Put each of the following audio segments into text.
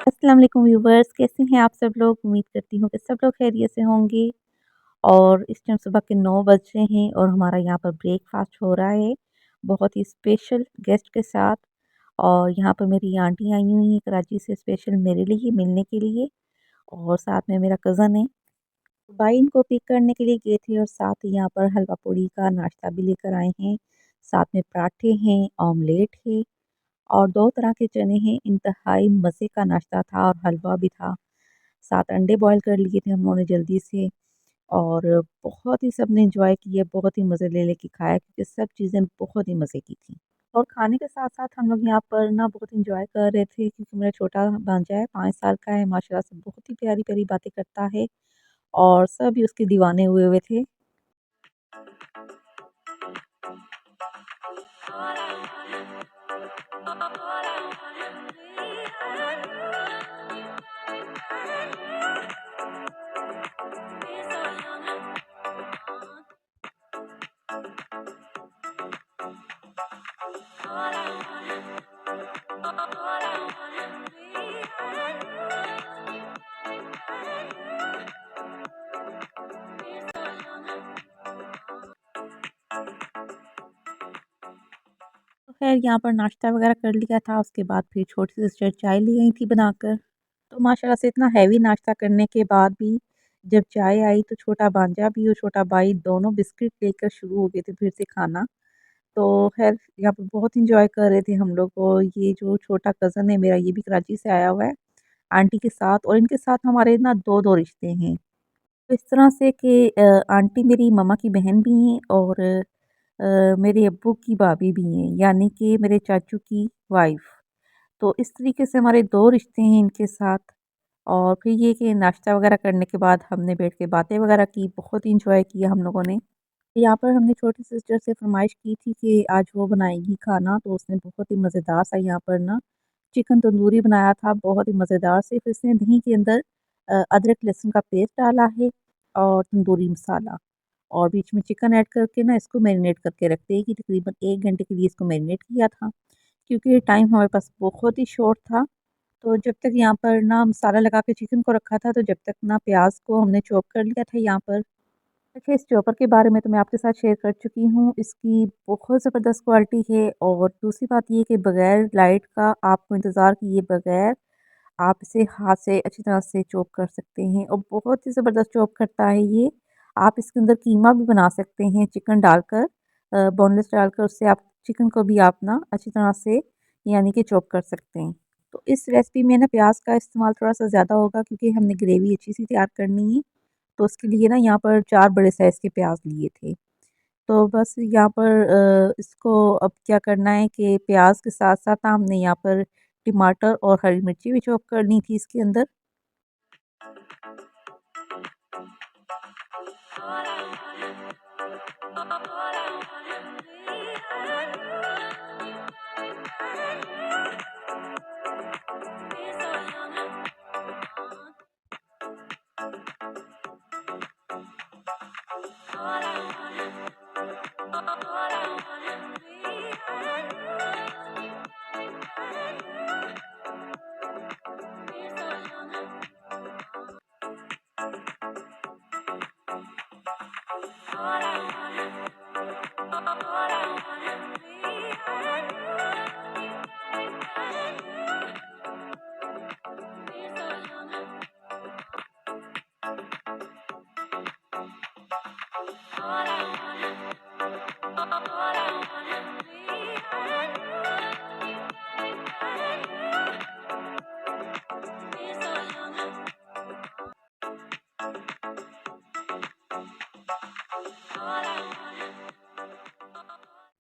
अस्सलाम वालेकुम व्यूवर्स, कैसे हैं आप सब लोग। उम्मीद करती हूँ कि सब लोग खैरियत से होंगे। और इस टाइम सुबह के 9 बज रहे हैं और हमारा यहाँ पर ब्रेकफास्ट हो रहा है बहुत ही स्पेशल गेस्ट के साथ। और यहाँ पर मेरी आंटी आई हुई हैं कराची से स्पेशल मेरे लिए मिलने के लिए। और साथ में मेरा कज़न है। भाई इनको पिक करने के लिए गए थे और साथ ही यहाँ पर हलवा पूड़ी का नाश्ता भी लेकर आए हैं। साथ में पराठे हैं, ऑमलेट है और 2 तरह के चने हैं। इंतहाई मज़े का नाश्ता था और हलवा भी था। 7 अंडे बॉयल कर लिए थे हम लोगों ने जल्दी से। और बहुत ही सबने एंजॉय किया, बहुत ही मज़े ले लेके खाया क्योंकि सब चीज़ें बहुत ही मज़े की थी। और खाने के साथ-साथ हम लोग यहाँ पर ना बहुत एंजॉय कर रहे थे क्योंकि मेरा छोटा भांजा है, 5 साल का है, माशाल्लाह से बहुत ही प्यारी-प्यारी बातें करता है और सभी उसके दीवाने हुए हुए थे। तो ख़ैर यहाँ पर नाश्ता वग़ैरह कर लिया था, उसके बाद फिर छोटी सिस्टर चाय ले आई थी बनाकर। तो माशाल्लाह से इतना हैवी नाश्ता करने के बाद भी जब चाय आई तो छोटा भांजा भी और छोटा भाई दोनों बिस्किट लेकर शुरू हो गए थे फिर से खाना। तो ख़ैर यहाँ पे बहुत एंजॉय कर रहे थे हम लोग। और ये जो छोटा कज़न है मेरा ये भी कराची से आया हुआ है आंटी के साथ। और इनके साथ हमारे ना 2-2 रिश्ते हैं। तो इस तरह से कि आंटी मेरी मम्मा की बहन भी हैं और मेरे अब्बू की भाभी भी हैं, यानी कि मेरे चाचू की वाइफ़। तो इस तरीके से हमारे 2 रिश्ते हैं इनके साथ। और फिर ये कि नाश्ता वग़ैरह करने के बाद हमने बैठ के बातें वग़ैरह की, बहुत एंजॉय किया हम लोगों ने। यहाँ पर हमने छोटी सिस्टर से फ़रमाइश की थी कि आज वो बनाएगी खाना, तो उसने बहुत ही मज़ेदार सा यहाँ पर ना चिकन तंदूरी बनाया था, बहुत ही मज़ेदार से। फिर इसने दही के अंदर अदरक लहसुन का पेस्ट डाला है और तंदूरी मसाला और बीच में चिकन ऐड करके ना इसको मैरिनेट करके रख देगी। तकरीबन 1 घंटे के लिए इसको मैरिनेट किया था क्योंकि टाइम हमारे पास बहुत ही शॉर्ट था। तो जब तक यहाँ पर ना मसाला लगा के चिकन को रखा था, तो जब तक ना प्याज़ को हमने चॉप कर लिया था यहाँ पर। देखिए, इस चॉपर के बारे में तो मैं आपके साथ शेयर कर चुकी हूँ। इसकी बहुत ज़बरदस्त क्वालिटी है और दूसरी बात ये कि बगैर लाइट का आपको इंतज़ार किए बगैर आप इसे हाथ से अच्छी तरह से चॉप कर सकते हैं और बहुत ही ज़बरदस्त चॉप करता है ये। आप इसके अंदर कीमा भी बना सकते हैं चिकन डालकर, बोनलेस डालकर उससे आप चिकन को भी आप ना अच्छी तरह से यानी कि चॉप कर सकते हैं। तो इस रेसिपी में ना प्याज का इस्तेमाल थोड़ा-सा ज़्यादा होगा क्योंकि हमने ग्रेवी अच्छी-सी तैयार करनी है। तो उसके लिए ना यहाँ पर 4 बड़े साइज़ के प्याज लिए थे। तो बस यहाँ पर इसको अब क्या करना है कि प्याज के साथ-साथ हमने यहाँ पर टमाटर और हरी मिर्ची भी चॉप करनी थी इसके अंदर।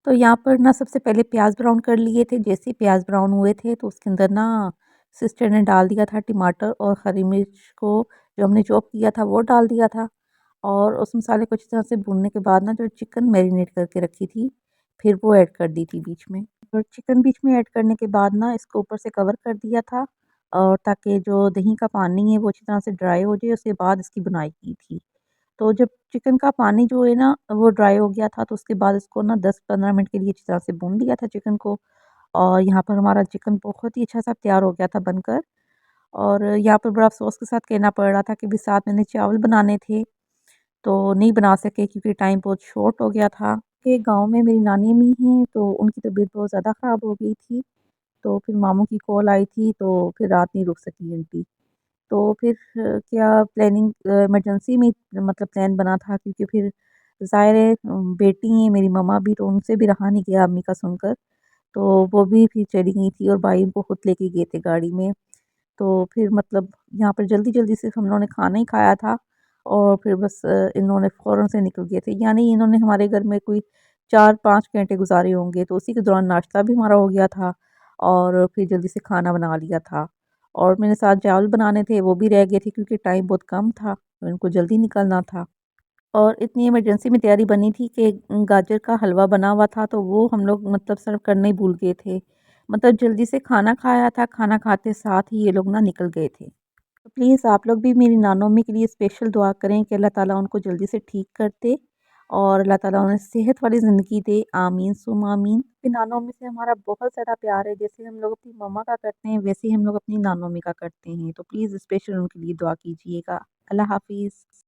तो यहाँ पर ना सबसे पहले प्याज़ ब्राउन कर लिए थे। जैसे ही प्याज़ ब्राउन हुए थे तो उसके अंदर ना सिस्टर ने डाल दिया था टमाटर और हरी मिर्च को जो हमने चॉप किया था वो डाल दिया था। और उस मसाले को अच्छी तरह से भूनने के बाद ना जो चिकन मैरिनेट करके रखी थी फिर वो ऐड कर दी थी बीच में। और चिकन बीच में ऐड करने के बाद ना इसको ऊपर से कवर कर दिया था और ताकि जो दही का पानी है वो अच्छी तरह से ड्राई हो जाए, उसके बाद इसकी बुनाई की थी। तो जब चिकन का पानी जो है ना वो ड्राई हो गया था तो उसके बाद इसको ना 10-15 मिनट के लिए अच्छी तरह से भून लिया था चिकन को। और यहाँ पर हमारा चिकन बहुत ही अच्छा सा तैयार हो गया था बनकर। और यहाँ पर बड़ा अफ़सोस के साथ कहना पड़ रहा था कि भी साथ मैंने चावल बनाने थे, तो नहीं बना सके क्योंकि टाइम बहुत शॉर्ट हो गया था। कि गाँव में मेरी नानी अम्मी हैं, तो उनकी तबीयत बहुत ज़्यादा ख़राब हो गई थी, तो फिर मामू की कॉल आई थी, तो फिर रात नहीं रुक सकी आंटी। तो फिर क्या प्लानिंग इमरजेंसी में मतलब प्लान बना था क्योंकि फिर ज़ाहिर है बेटी हैं मेरी मम्मा भी, तो उनसे भी रहा नहीं गया अम्मी का सुनकर। तो वो भी फिर चली गई थी और भाई उनको खुद लेके गए थे गाड़ी में। तो फिर मतलब यहाँ पर जल्दी-जल्दी सिर्फ़ हम लोगों ने खाना ही खाया था और फिर बस इन्होंने फ़ौरन से निकल गए थे। यानी इन्होंने हमारे घर में कोई 4-5 घंटे गुज़ारे होंगे, तो उसी के दौरान नाश्ता भी हमारा हो गया था और फिर जल्दी से खाना बना लिया था। और मेरे साथ चावल बनाने थे, वो भी रह गए थे क्योंकि टाइम बहुत कम था, इनको जल्दी निकलना था। और इतनी इमरजेंसी में तैयारी बनी थी कि गाजर का हलवा बना हुआ था, तो वो हम लोग मतलब सर्व करना ही भूल गए थे। मतलब जल्दी से खाना खाया था, खाना खाते साथ ही ये लोग ना निकल गए थे। तो प्लीज़ आप लोग भी मेरी नानो अम्मी के लिए स्पेशल दुआ करें कि अल्लाह ताला उनको जल्दी से ठीक कर दे और अल्लाह ताला उन्हें सेहत वाली ज़िंदगी दे। आमीन सुम्मा आमीन। मेरी नानो अम्मी से हमारा बहुत ज़्यादा प्यार है, जैसे हम लोग अपनी मम्मा का करते हैं, वैसे ही हम लोग अपनी नानो अम्मी का करते हैं। तो प्लीज़ स्पेशल उनके लिए दुआ कीजिएगा। अल्लाह हाफ़िज़।